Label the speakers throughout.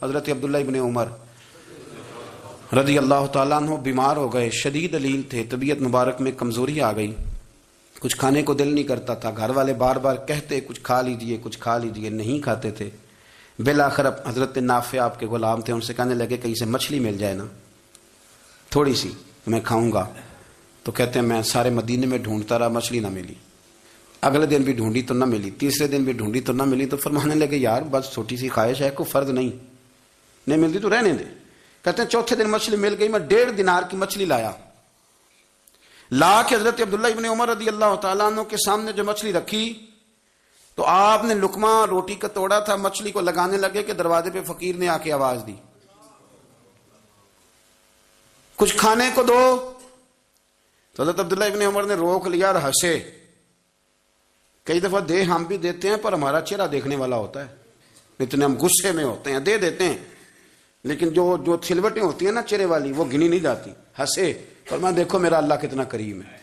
Speaker 1: حضرت عبداللہ ابن عمر رضی اللہ تعالیٰ عنہ بیمار ہو گئے، شدید علیل تھے، طبیعت مبارک میں کمزوری آ گئی، کچھ کھانے کو دل نہیں کرتا تھا، گھر والے بار بار کہتے کچھ کھا لیجئے کچھ کھا لیجئے، نہیں کھاتے تھے۔ بالآخر حضرت نافع آپ کے غلام تھے، ان سے کہنے لگے کہیں سے مچھلی مل جائے نا تھوڑی سی، میں کھاؤں گا۔ تو کہتے ہیں میں سارے مدینے میں ڈھونڈتا رہا، مچھلی نہ ملی، اگلے دن بھی ڈھونڈی تو نہ ملی، تیسرے دن بھی ڈھونڈی تو نہ ملی، تو فرمانے لگے یار بس چھوٹی سی خواہش ہے، کوئی فرض نہیں ملتی تو رہنے دے۔ کہتے ہیں چوتھے دن مچھلی مل گئی، میں 1.5 دینار کی مچھلی لایا، لا کے حضرت عبداللہ ابن عمر رضی اللہ تعالیٰ عنہ کے سامنے جو مچھلی رکھی تو آپ نے لقمہ روٹی کا توڑا تھا، مچھلی کو لگانے لگے کہ دروازے پہ فقیر نے آ کے آواز دی کچھ کھانے کو دو۔ تو حضرت عبداللہ ابن عمر نے روک لیا اور ہنسے۔ کئی دفعہ دے ہم بھی دیتے ہیں پر ہمارا چہرہ دیکھنے والا ہوتا ہے، اتنے ہم غصے میں ہوتے ہیں، دے دیتے ہیں، لیکن جو سلوٹیں ہوتی ہیں نا چہرے والی وہ گنی نہیں جاتی۔ ہنسے، فرمایا دیکھو میرا اللہ کتنا کریم ہے،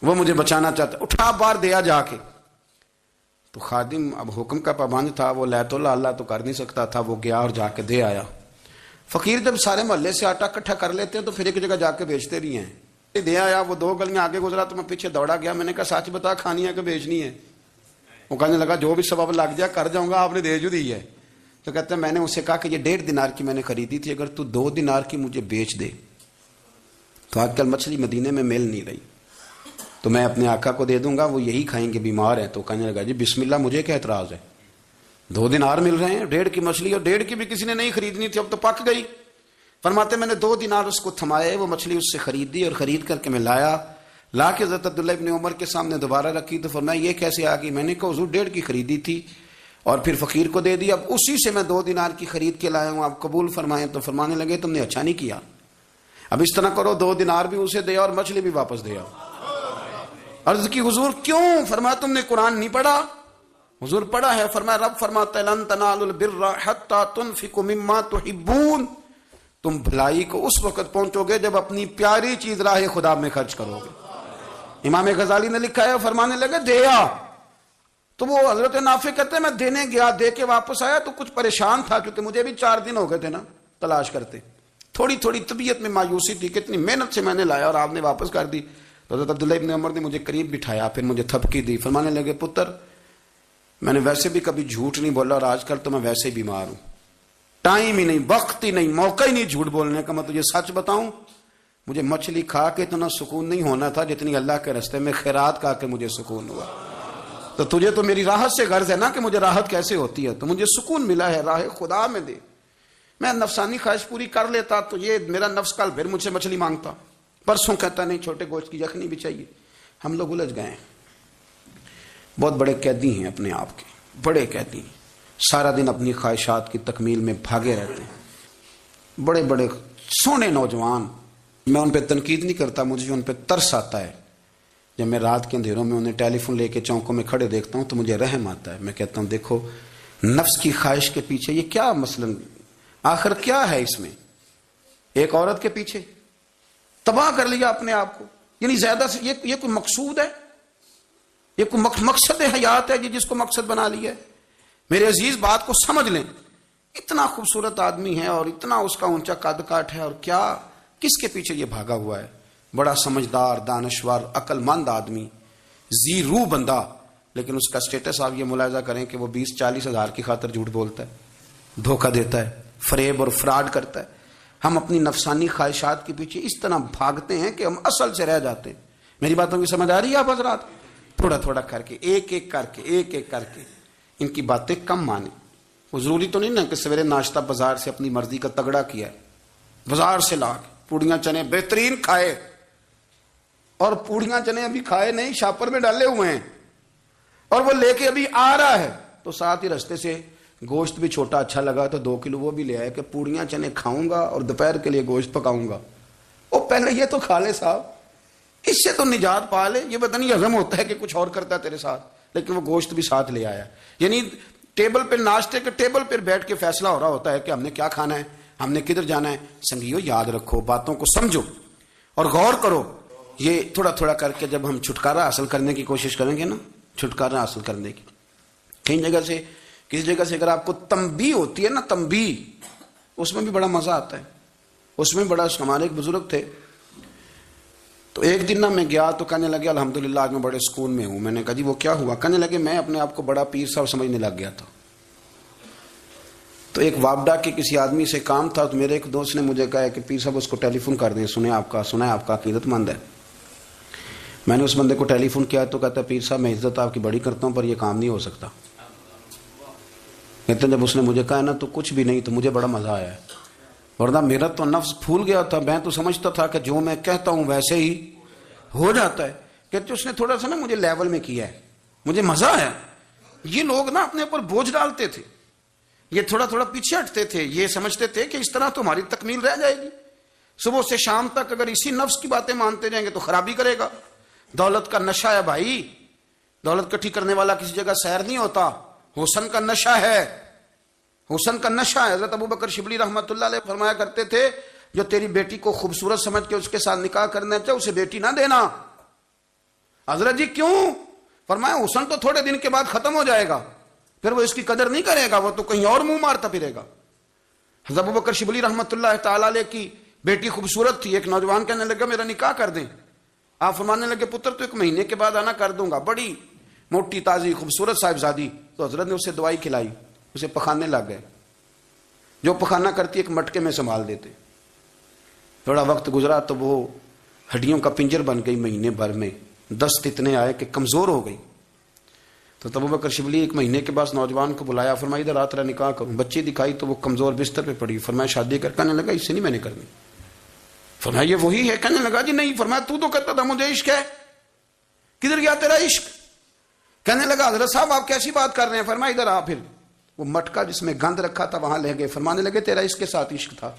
Speaker 1: وہ مجھے بچانا چاہتا ہے، اٹھا بار دیا جا کے۔ تو خادم اب حکم کا پابند تھا، وہ لیت اللہ تو کر نہیں سکتا تھا، وہ گیا اور جا کے دے آیا۔ فقیر جب سارے محلے سے آٹا اکٹھا کر لیتے ہیں تو پھر ایک جگہ جا کے بیچتے بھی ہیں۔ دے آیا، وہ 2 گلیاں آگے گزرا تو میں پیچھے دوڑا گیا، میں نے کہا سچ بتا کھانی ہے کہ بیچنی ہے؟ وہ کہنے لگا جو بھی سبب لگ جائے کر جاؤں گا، آپ نے دے جو دی ہے۔ تو کہتے ہیں میں نے اس سے کہا کہ یہ 1.5 دینار کی میں نے خریدی تھی، اگر تو 2 دینار کی مجھے بیچ دے تو آج کل مچھلی مدینے میں مل نہیں رہی تو میں اپنے آقا کو دے دوں گا، وہ یہی کھائیں گے، بیمار ہیں۔ تو کہنے لگا جی بسم اللہ، مجھے کیا اعتراض ہے، 2 دینار مل رہے ہیں، 1.5 کی مچھلی، اور 1.5 کی بھی کسی نے نہیں خریدنی تھی، اب تو پک گئی۔ فرماتے میں نے 2 دینار اس کو تھمائے، وہ مچھلی اس سے خریدی اور خرید کر کے میں لایا، لا کے حضرت عبداللہ ابن عمر کے سامنے دوبارہ رکھی۔ تو فرمایا یہ کیسے آ گئی؟ میں نے کہا حضور 1.5 کی خریدی تھی اور پھر فقیر کو دے دی، اب اسی سے میں 2 دینار کی خرید کے لایا ہوں، آپ قبول فرمائیں۔ تو فرمانے لگے تم نے اچھا نہیں کیا، اب اس طرح کرو 2 دینار بھی اسے دے اور مچھلی بھی واپس دے آؤ۔ عرض کی حضور کیوں؟ فرمایا تم نے قرآن نہیں پڑھا؟ حضور پڑھا ہے۔ فرمایا رب فرماتا ہے لن تنالوا البر حتی تنفقوا مما تحبون، تم بھلائی کو اس وقت پہنچو گے جب اپنی پیاری چیز راہ خدا میں خرچ کرو گے۔ امام غزالی نے لکھا ہے، فرمانے لگے دیا تو وہ حضرت نافع کہتے ہیں میں دینے گیا، دے کے واپس آیا تو کچھ پریشان تھا کیونکہ مجھے بھی 4 دن ہو گئے تھے نا تلاش کرتے، تھوڑی تھوڑی طبیعت میں مایوسی تھی، کتنی محنت سے میں نے لایا اور آپ نے واپس کر دی۔ تو حضرت عبداللہ ابن عمر نے مجھے قریب بٹھایا، پھر مجھے تھپکی دی، فرمانے لگے پتر میں نے ویسے بھی کبھی جھوٹ نہیں بولا اور آج کل تو میں ویسے ہی بیمار ہوں، ٹائم ہی نہیں، وقت ہی نہیں، موقع ہی نہیں جھوٹ بولنے کا، میں تجھے سچ بتاؤں مجھے مچھلی کھا کے اتنا سکون نہیں ہونا تھا جتنی اللہ کے راستے میں خیرات کھا کے مجھے سکون ہوا۔ تو تجھے تو میری راحت سے غرض ہے نا کہ مجھے راحت کیسے ہوتی ہے، تو مجھے سکون ملا ہے راہ خدا میں دے، میں نفسانی خواہش پوری کر لیتا تو یہ میرا نفس کل پھر مجھ سے مچھلی مانگتا، پرسوں کہتا نہیں چھوٹے گوشت کی یخنی بھی چاہیے۔ ہم لوگ الجھ گئے ہیں، بہت بڑے قیدی ہیں اپنے آپ کے، بڑے قیدی ہیں، سارا دن اپنی خواہشات کی تکمیل میں بھاگے رہتے ہیں، بڑے بڑے سونے نوجوان، میں ان پہ تنقید نہیں کرتا، مجھے ان پہ ترس آتا ہے۔ جب میں رات کے اندھیروں میں انہیں ٹیلی فون لے کے چوکوں میں کھڑے دیکھتا ہوں تو مجھے رحم آتا ہے، میں کہتا ہوں دیکھو نفس کی خواہش کے پیچھے یہ کیا مثلاً آخر کیا ہے اس میں، ایک عورت کے پیچھے تباہ کر لیا اپنے آپ کو، یعنی زیادہ سے یہ کوئی مقصود ہے، یہ کوئی مقصد حیات ہے جس کو مقصد بنا لیا ہے؟ میرے عزیز بات کو سمجھ لیں، اتنا خوبصورت آدمی ہے اور اتنا اس کا اونچا قد کاٹ ہے اور کیا کس کے پیچھے یہ بھاگا ہوا ہے، بڑا سمجھدار دانشور عقل مند آدمی، ذی روح بندہ، لیکن اس کا سٹیٹس آپ یہ ملاحظہ کریں کہ وہ 20-40 ہزار کی خاطر جھوٹ بولتا ہے، دھوکہ دیتا ہے، فریب اور فراڈ کرتا ہے۔ ہم اپنی نفسانی خواہشات کے پیچھے اس طرح بھاگتے ہیں کہ ہم اصل سے رہ جاتے ہیں۔ میری باتوں کی سمجھ آ رہی ہے آپ حضرات؟ تھوڑا تھوڑا کر کے ایک ایک کر کے ان کی باتیں کم مانیں۔ وہ ضروری تو نہیں نا کہ سویرے ناشتہ بازار سے اپنی مرضی کا تگڑا کیا ہے، بازار سے لا کے پوڑیاں چنے بہترین کھائے، اور پوڑیاں چنے ابھی کھائے نہیں، شاپر میں ڈالے ہوئے ہیں، اور وہ لے کے ابھی آ رہا ہے تو ساتھ ہی رستے سے گوشت بھی چھوٹا اچھا لگا تو 2 کلو وہ بھی لے آئے کہ پوڑیاں چنے کھاؤں گا اور دوپہر کے لیے گوشت پکاؤں گا۔ وہ پہلے یہ تو کھا لے صاحب، اس سے تو نجات پا لے، یہ پتہ نہیں ہضم ہوتا ہے کہ کچھ اور کرتا ہے تیرے ساتھ، لیکن وہ گوشت بھی ساتھ لے آیا، یعنی ٹیبل پہ ناشتے کے ٹیبل پہ بیٹھ کے فیصلہ ہو رہا ہوتا ہے کہ ہم نے کیا کھانا ہے، ہم نے کدھر جانا ہے۔ سنگیو یاد رکھو، باتوں کو سمجھو اور غور کرو، یہ تھوڑا تھوڑا کر کے جب ہم چھٹکارا حاصل کرنے کی کوشش کریں گے نا، چھٹکارا حاصل کرنے کی، کئی جگہ سے کسی جگہ سے اگر آپ کو تنبیہ ہوتی ہے نا، تنبیہ، اس میں بھی بڑا مزہ آتا ہے، اس میں بڑا. ہمارے ایک بزرگ تھے، تو ایک دن نا میں گیا تو کہنے لگے الحمدللہ آج میں بڑے سکون میں ہوں. میں نے کہا جی وہ کیا ہوا؟ کہنے لگے میں اپنے آپ کو بڑا پیر صاحب سمجھنے لگ گیا تھا. تو ایک وابڈا کے کسی آدمی سے کام تھا، تو میرے ایک دوست نے مجھے کہا کہ پیر صاحب اس کو ٹیلی فون کر دیں، سنا ہے آپ کا عقیدت مند ہے. میں نے اس بندے کو ٹیلی فون کیا تو کہتا پیر صاحب میں عزت آپ کی بڑی کرتا ہوں پر یہ کام نہیں ہو سکتا. کہتے جب اس نے مجھے کہا نا تو کچھ بھی نہیں، تو مجھے بڑا مزہ آیا ہے، ورنہ میرا تو نفس پھول گیا تھا. میں تو سمجھتا تھا کہ جو میں کہتا ہوں ویسے ہی ہو جاتا ہے. کہتے اس نے تھوڑا سا نا مجھے لیول میں کیا ہے، مجھے مزہ آیا. یہ لوگ نا اپنے اوپر بوجھ ڈالتے تھے، یہ تھوڑا تھوڑا پیچھے ہٹتے تھے، یہ سمجھتے تھے کہ اس طرح تو ہماری تکمیل رہ جائے گی. صبح سے شام تک اگر اسی نفس کی باتیں مانتے جائیں گے تو خرابی کرے گا. دولت کا نشہ ہے بھائی، دولت کٹھی کرنے والا کسی جگہ سیر نہیں ہوتا. حسن کا نشہ ہے، حسن کا نشہ ہے. حضرت ابوبکر شبلی رحمۃ اللہ علیہ فرمایا کرتے تھے جو تیری بیٹی کو خوبصورت سمجھ کے اس کے ساتھ نکاح کرنا چاہے اسے بیٹی نہ دینا. حضرت جی کیوں؟ فرمایا حسن تو تھوڑے دن کے بعد ختم ہو جائے گا، پھر وہ اس کی قدر نہیں کرے گا، وہ تو کہیں اور منہ مارتا پھرے گا. حضرت ابوبکر شبلی رحمۃ اللہ تعالی علیہ کی بیٹی خوبصورت تھی. ایک نوجوان کہنے لگا میرا نکاح کر دیں. آپ فرمانے لگے پتر تو 1 مہینے کے بعد آنا کر دوں گا. بڑی موٹی تازی خوبصورت صاحبزادی. تو حضرت نے اسے دوائی کھلائی، اسے پخانے لگ گئے. جو پخانا کرتی ایک مٹکے میں سنبھال دیتے. تھوڑا وقت گزرا تو وہ ہڈیوں کا پنجر بن گئی. مہینے بھر میں دست اتنے آئے کہ کمزور ہو گئی. تو ابوبکر شبلی 1 مہینے کے بعد نوجوان کو بلایا، فرمایا ادھر رات نکاح کروں. بچی دکھائی تو وہ کمزور بستر پہ پڑی. فرمایا شادی کر. کہنے لگا اس سے نہیں میں نے کرنی. فرمایا یہ وہی ہے؟ کہنے لگا جی نہیں. فرمایا تو کہتا تھا مجھے عشق ہے، کدھر گیا تیرا عشق؟ کہنے لگا حضرت صاحب آپ کیسی بات کر رہے ہیں؟ فرمایا ادھر آ. پھر وہ مٹکا جس میں گند رکھا تھا وہاں لے گئے. فرمانے لگے تیرا اس کے ساتھ عشق تھا،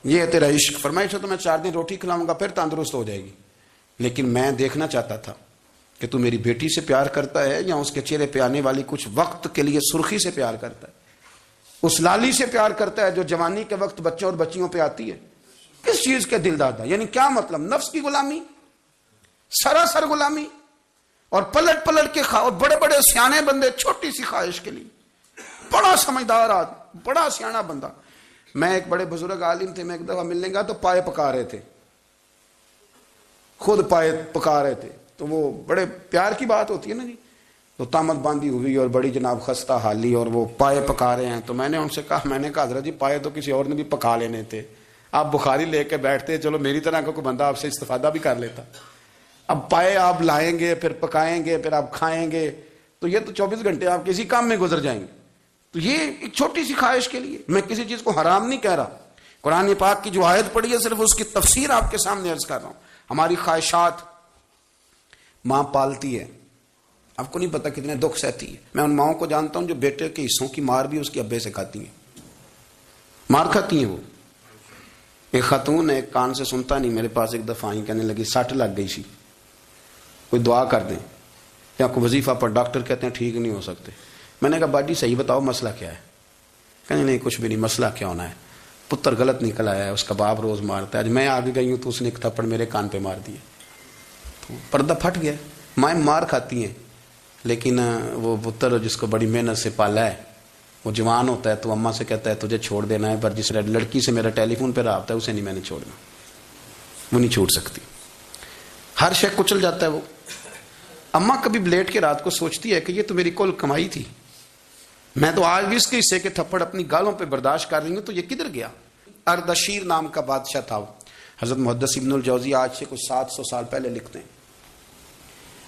Speaker 1: یہ ہے تیرا عشق. فرمایا تو میں 4 دن روٹی کھلاؤں گا پھر تندرست ہو جائے گی، لیکن میں دیکھنا چاہتا تھا کہ تو میری بیٹی سے پیار کرتا ہے یا اس کے چہرے پہ آنے والی کچھ وقت کے لیے سرخی سے پیار کرتا ہے، اس لالی سے پیار کرتا ہے جو جوانی کے وقت بچوں اور بچیوں پہ آتی ہے. کس چیز کے دل دادا؟ یعنی کیا مطلب؟ نفس کی غلامی، سراسر غلامی. اور پلٹ پلٹ کے اور بڑے بڑے سیانے بندے چھوٹی سی خواہش کے لیے. بڑا سمجھدار آدمی، بڑا سیانا بندہ. میں ایک بڑے بزرگ عالم تھے، میں ایک دفعہ ملنے گا تو پائے پکا رہے تھے، خود پائے پکا رہے تھے. تو وہ بڑے پیار کی بات ہوتی ہے نا جی. تو تامت باندھی ہوئی اور بڑی جناب خستہ حالی اور وہ پائے پکا رہے ہیں. تو میں نے ان سے کہا، میں نے کہا حضرت جی پائے تو کسی اور نے بھی پکا لینے تھے، آپ بخاری لے کے بیٹھتے، چلو میری طرح کا کوئی بندہ آپ سے استفادہ بھی کر لیتا. اب پائے آپ لائیں گے، پھر پکائیں گے، پھر آپ کھائیں گے، تو یہ تو 24 گھنٹے آپ کسی کام میں گزر جائیں گے. تو یہ ایک چھوٹی سی خواہش کے لیے. میں کسی چیز کو حرام نہیں کہہ رہا، قرآن پاک کی جو آیت پڑھی ہے صرف اس کی تفسیر آپ کے سامنے عرض کر رہا ہوں. ہماری خواہشات ماں پالتی ہے، آپ کو نہیں پتا کتنے دکھ سہتی ہے. میں ان ماؤں کو جانتا ہوں جو بیٹے کے حصوں کی مار بھی اس کے ابے سے کھاتی ہیں، مار کھاتی ہیں. وہ ایک خاتون ہے، ایک کان سے سنتا نہیں، میرے پاس ایک دفعہ آئی، کہنے لگی 60 لگ گئی سی، کوئی دعا کر دیں یا کوئی وظیفہ پر. ڈاکٹر کہتے ہیں ٹھیک نہیں ہو سکتے. میں نے کہا باجی صحیح بتاؤ مسئلہ کیا ہے؟ کہنے نہیں کچھ بھی نہیں. مسئلہ کیا ہونا ہے؟ پتر غلط نکل آیا ہے، اس کا باپ روز مارتا ہے. آج میں آگے گئی ہوں تو اس نے ایک تھپڑ میرے کان پہ مار دیے، تو پردہ پھٹ گیا. مائیں مار کھاتی ہیں، لیکن وہ پتر جس کو بڑی محنت سے پالا ہے وہ جوان ہوتا ہے تو اماں سے کہتا ہے تجھے چھوڑ دینا ہے، پر جس لڑکی سے میرا ٹیلی فون پہ رابطہ ہے اسے نہیں میں نے چھوڑنا، وہ نہیں چھوڑ سکتی. ہر شے کچل جاتا ہے. وہ اماں کبھی لیٹ کے رات کو سوچتی ہے کہ یہ تو میری کل کمائی تھی، میں تو آج بھی اس کے حصے کے تھپڑ اپنی گالوں پہ برداشت کر رہی ہوں، تو یہ کدھر گیا؟ اردشیر نام کا بادشاہ تھا. حضرت محدث ابن الجوزی آج سے کچھ 700 سال پہلے لکھتے ہیں.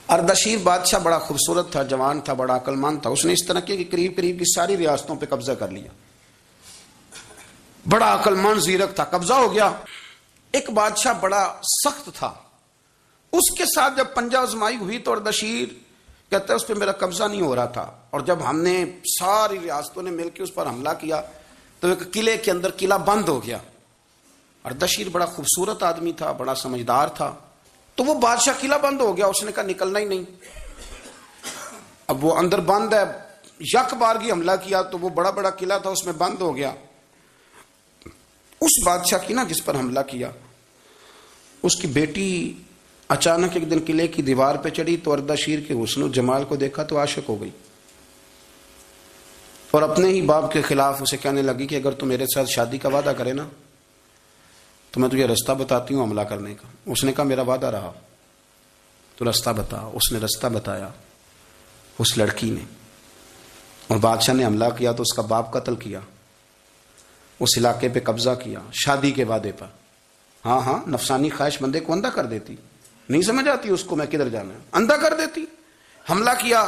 Speaker 1: اردشیر بادشاہ بڑا خوبصورت تھا، جوان تھا، بڑا عقل مند تھا. اس نے اس طرح کیا کہ قریب قریب کی ساری ریاستوں پہ قبضہ کر لیا. بڑا عقل مند زیرک تھا، قبضہ ہو گیا. ایک بادشاہ بڑا سخت تھا، اس کے ساتھ جب پنجہ آزمائی ہوئی تو اردشیر کہتا ہے اس پہ میرا قبضہ نہیں ہو رہا تھا، اور جب ہم نے ساری ریاستوں نے مل کے اس پر حملہ کیا تو ایک قلعے کے اندر قلعہ بند ہو گیا. اردشیر بڑا خوبصورت آدمی تھا، بڑا سمجھدار تھا. تو وہ بادشاہ قلعہ بند ہو گیا، اس نے کہا نکلنا ہی نہیں. اب وہ اندر بند ہے، یک بارگی حملہ کیا تو وہ بڑا بڑا قلعہ تھا اس میں بند ہو گیا. اس بادشاہ کی نا جس پر حملہ کیا، اس کی بیٹی اچانک ایک دن قلعے کی دیوار پہ چڑھی تو اردشیر کے حسن و جمال کو دیکھا تو عاشق ہو گئی. اور اپنے ہی باپ کے خلاف اسے کہنے لگی کہ اگر تو میرے ساتھ شادی کا وعدہ کرے نا تو میں تجھے رستہ بتاتی ہوں حملہ کرنے کا۔ اس نے کہا میرا وعدہ رہا، تو رستہ بتا۔ اس نے رستہ بتایا اس لڑکی نے، اور بادشاہ نے حملہ کیا تو اس کا باپ قتل کیا، اس علاقے پہ قبضہ کیا شادی کے وعدے پر۔ ہاں نفسانی خواہش بندے کو اندھا کر دیتی، نہیں سمجھ آتی اس کو میں کدھر جانا ہے، اندھا کر دیتی۔ حملہ کیا،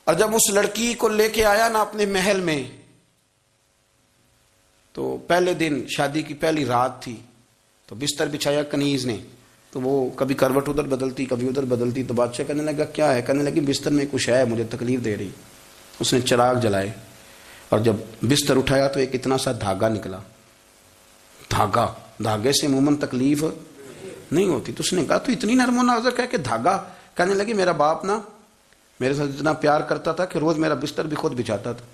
Speaker 1: اور جب اس لڑکی کو لے کے آیا نا اپنے محل میں، تو پہلے دن شادی کی پہلی رات تھی، تو بستر بچھایا کنیز نے، تو وہ کبھی کروٹ ادھر بدلتی کبھی ادھر بدلتی، تو بادشاہ کہنے لگا کیا ہے؟ کہنے لگی بستر میں کچھ ہے مجھے تکلیف دے رہی۔ اس نے چراغ جلائے اور جب بستر اٹھایا تو ایک اتنا سا دھاگا نکلا۔ دھاگے سے عموماً تکلیف نہیں ہوتی، تو اس نے کہا تو اتنی نرم و نازک ہے کہ دھاگا؟ کہنے لگی میرا باپ نا میرے ساتھ اتنا پیار کرتا تھا کہ روز میرا بستر بھی خود بچھاتا تھا،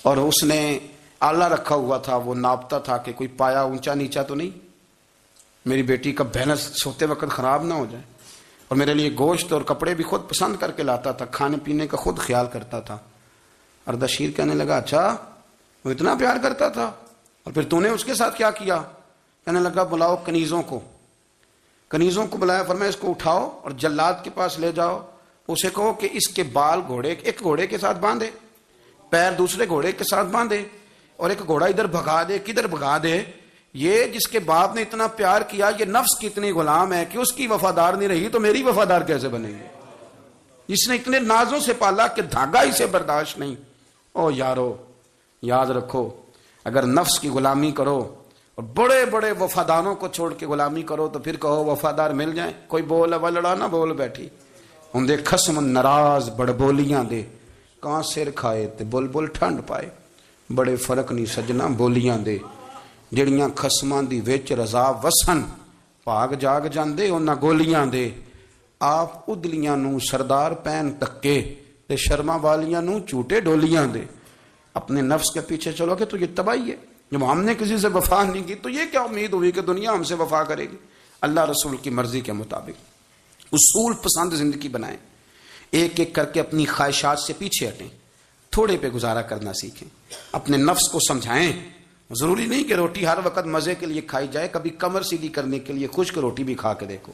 Speaker 1: اور اس نے آلہ رکھا ہوا تھا، وہ ناپتا تھا کہ کوئی پایا اونچا نیچا تو نہیں، میری بیٹی کا بہنس سوتے وقت خراب نہ ہو جائے، اور میرے لیے گوشت اور کپڑے بھی خود پسند کر کے لاتا تھا، کھانے پینے کا خود خیال کرتا تھا۔ اردشیر کہنے لگا اچھا وہ اتنا پیار کرتا تھا، اور پھر تو نے اس کے ساتھ کیا کیا؟ کہنے لگا بلاؤ کنیزوں کو بلایا، فرمایا اس کو اٹھاؤ اور جلاد کے پاس لے جاؤ، اسے کہو کہ اس کے بال ایک گھوڑے کے ساتھ باندھے، پیر دوسرے گھوڑے کے ساتھ باندھے، اور ایک گھوڑا ادھر بھگا دے، کدھر بھگا دے۔ یہ جس کے باپ نے اتنا پیار کیا، یہ نفس کی اتنی غلام ہے کہ اس کی وفادار نہیں رہی تو میری وفادار کیسے بنے گی؟ جس نے اتنے نازوں سے پالا کہ دھاگا اسے برداشت نہیں۔ او یارو یاد رکھو، اگر نفس کی غلامی کرو اور بڑے بڑے وفاداروں کو چھوڑ کے غلامی کرو تو پھر کہو وفادار مل جائیں، کوئی بول لڑا نہ بول بیٹھی ہوں دے خسم ناراض بڑ بولیاں دے، کہاں سر کھائے تے بول بول ٹھنڈ پائے، بڑے فرق نہیں سجنا بولیاں دے، جڑیاں خسماں دی وچ رضا وسن بھاگ جاگ جاندے انہاں گولیاں دے، آپ ادلیاں نو سردار پین تکے تے شرما والیاں نو چوٹے ڈولیاں دے۔ اپنے نفس کے پیچھے چلو گے تو یہ تباہی ہے۔ جب ہم نے کسی سے وفا نہیں کی تو یہ کیا امید ہوئی کہ دنیا ہم سے وفا کرے گی؟ اللہ رسول کی مرضی کے مطابق اصول پسند زندگی بنائیں، ایک ایک کر کے اپنی خواہشات سے پیچھے ہٹیں، تھوڑے پہ گزارا کرنا سیکھیں، اپنے نفس کو سمجھائیں۔ ضروری نہیں کہ روٹی ہر وقت مزے کے لیے کھائی جائے، کبھی کمر سیدھی کرنے کے لیے خشک روٹی بھی کھا کے دیکھو،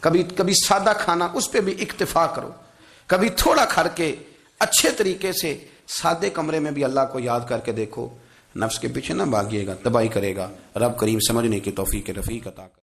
Speaker 1: کبھی سادہ کھانا اس پہ بھی اکتفا کرو، کبھی تھوڑا کھا کے اچھے طریقے سے سادے کمرے میں بھی اللہ کو یاد کر کے دیکھو۔ نفس کے پیچھے نہ بھاگیے گا، تباہی کرے گا۔ رب کریم سمجھنے کی توفیق رفیق عطا کرے۔